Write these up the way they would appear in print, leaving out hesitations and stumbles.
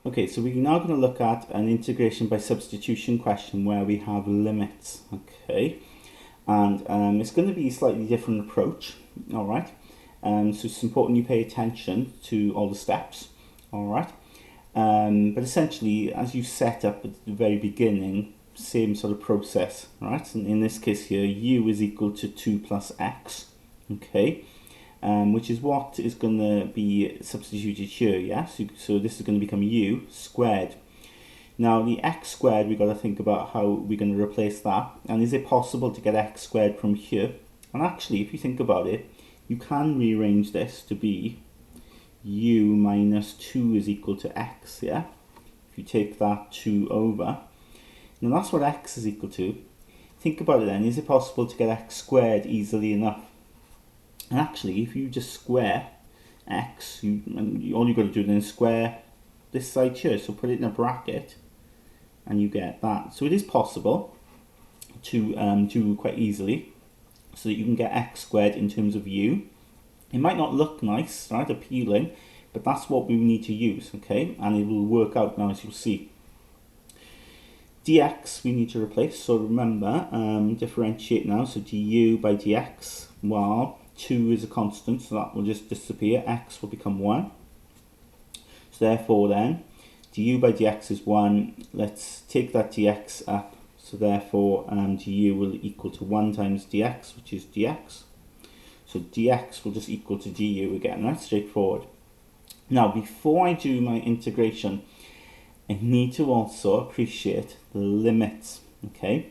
Okay, so we're now going to look at an integration by substitution question where we have limits, okay, and it's going to be a slightly different approach, all right, so it's important you pay attention to all the steps, all right, but essentially as you set up at the very beginning, same sort of process, right, and in this case here, u is equal to 2 plus x, okay, which is what is going to be substituted here, yeah? So this is going to become u squared. Now the x squared, we've got to think about how we're going to replace that. And is it possible to get x squared from here? And actually, if you think about it, you can rearrange this to be u minus 2 is equal to x, yeah? If you take that 2 over, now that's what x is equal to. Think about it then, is it possible to get x squared easily enough? And actually, if you just square x, all you've got to do then is square this side here. So put it in a bracket, and you get that. So it is possible to do quite easily, so that you can get x squared in terms of u. It might not look nice, right, appealing, but that's what we need to use, okay? And it will work out now, as you'll see. Dx we need to replace. So remember, differentiate now. So du by dx, well, 2 is a constant, so that will just disappear. X will become 1. So therefore then, du by dx is 1. Let's take that dx up. So therefore, du will equal to 1 times dx, which is dx. So dx will just equal to du again. That's straightforward. Now, before I do my integration, I need to also appreciate the limits, okay?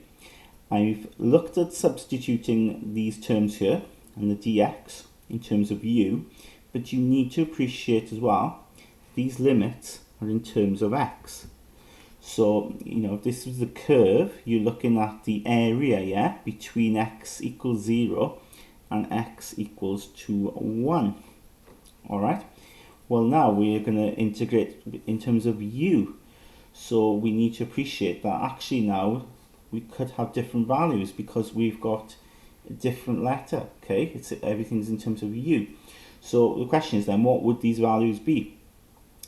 I've looked at substituting these terms here, and the dx in terms of u, but you need to appreciate as well these limits are in terms of x. So, you know, if this is the curve, you're looking at the area, yeah, between x equals 0 and x equals to 1. All right. Well, now we're going to integrate in terms of u. So we need to appreciate that actually now we could have different values because we've got a different letter, okay? Everything's in terms of u. So the question is then, what would these values be?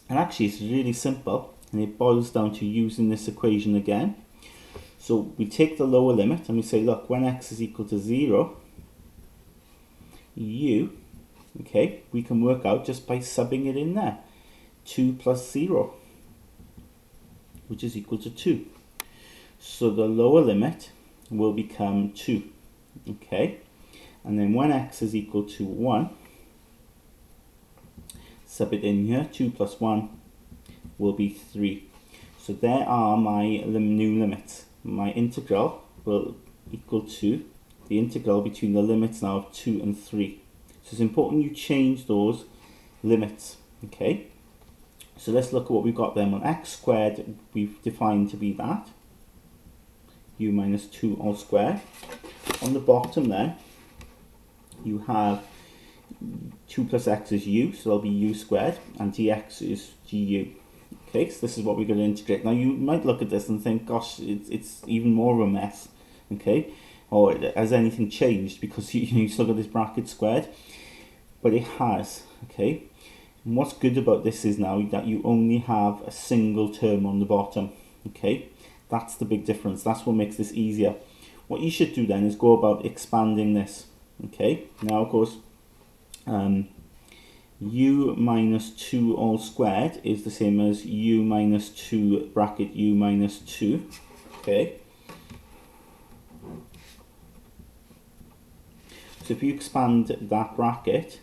And actually it's really simple, and it boils down to using this equation again. So we take the lower limit and we say, look, when x is equal to 0, u, okay, we can work out just by subbing it in there. 2 plus 0, which is equal to 2. So the lower limit will become 2. Okay, and then when x is equal to 1, sub it in here, 2 plus 1 will be 3. So there are my new limits. My integral will equal to the integral between the limits now of 2 and 3. So it's important you change those limits, okay? So let's look at what we've got then. Well, x squared we've defined to be that, u minus 2 all squared. On the bottom then, you have 2 plus x is u, so that'll be u squared, and dx is gu. Okay, so this is what we're going to integrate. Now you might look at this and think, gosh, it's even more of a mess, okay? Or has anything changed because you still got this bracket squared? But it has, okay? And what's good about this is now that you only have a single term on the bottom, okay? That's the big difference. That's what makes this easier. What you should do then is go about expanding this, okay? Now, of course, u minus 2 all squared is the same as u minus 2 bracket u minus 2, okay? So if you expand that bracket,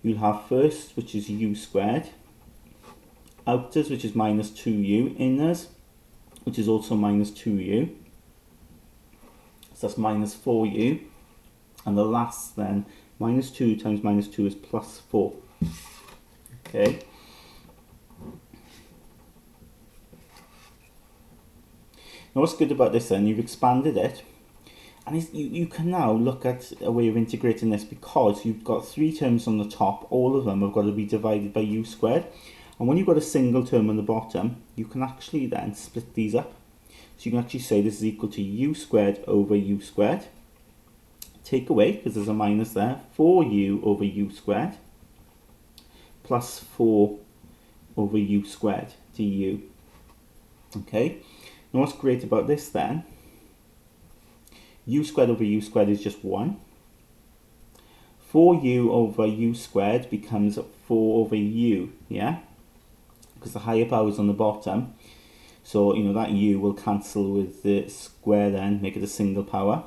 you'll have first, which is u squared, outers, which is minus 2u, inners, which is also minus 2u, so that's minus 4u, and the last then, minus 2 times minus 2 is plus 4, okay? Now what's good about this then, you've expanded it, and you can now look at a way of integrating this because you've got 3 terms on the top, all of them have got to be divided by u squared, and when you've got a single term on the bottom, you can actually then split these up. So you can actually say this is equal to u squared over u squared. Take away, because there's a minus there, 4u over u squared plus 4 over u squared, du. Okay, now what's great about this then, u squared over u squared is just 1. 4u over u squared becomes 4 over u, yeah? Because the higher power is on the bottom. So, you know, that u will cancel with the square then, make it a single power.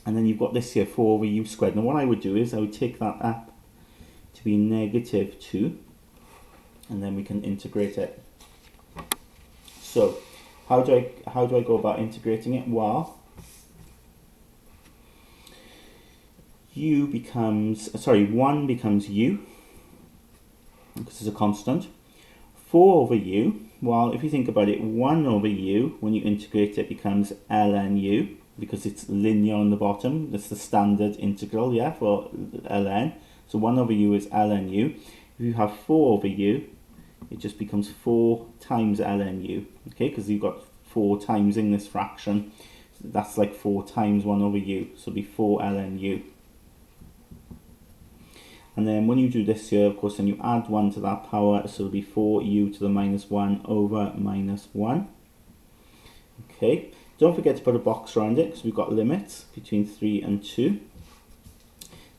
And then you've got this here, 4 over u squared. Now what I would do is I would take that up to be negative 2. And then we can integrate it. So, how do I go about integrating it? Well, u becomes, 1 becomes u, because it's a constant. 4 over u, well, if you think about it, 1 over u, when you integrate it, becomes ln u, because it's linear on the bottom. That's the standard integral, yeah, for ln. So 1 over u is ln u. If you have 4 over u, it just becomes 4 times ln u, okay, because you've got 4 times in this fraction. So that's like 4 times 1 over u, so it'll be 4 ln u. And then when you do this here, of course, then you add 1 to that power, so it'll be 4u to the minus 1 over minus 1. Okay, don't forget to put a box around it, because we've got limits between 3 and 2.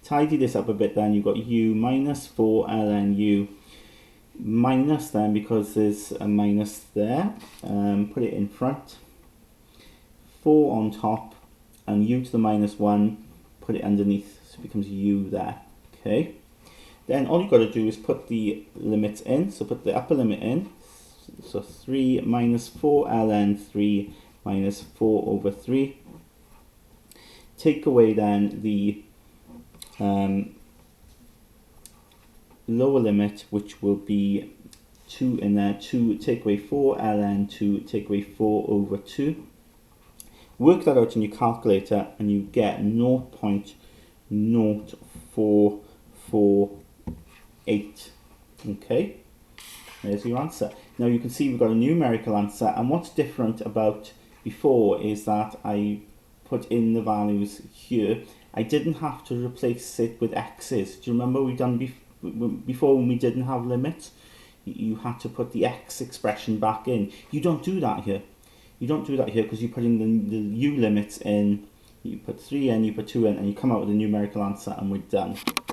Tidy this up a bit then, you've got u minus 4 ln u. Minus then, because there's a minus there, put it in front. 4 on top, and u to the minus 1, put it underneath, so it becomes u there. Okay. Then all you've got to do is put the limits in. So put the upper limit in. So 3 minus 4 ln 3 minus 4 over 3. Take away then the lower limit, which will be 2 in there. 2, take away 4 ln 2, take away 4 over 2. Work that out in your calculator and you get 0.0448. Okay, there's your answer. Now you can see we've got a numerical answer, and what's different about before is that I put in the values here. I didn't have to replace it with x's. Do you remember we've done before when we didn't have limits? You had to put the x expression back in. You don't do that here. You don't do that here because you put in the u limits in, you put 3 in, you put 2 in, and you come out with a numerical answer, and we're done.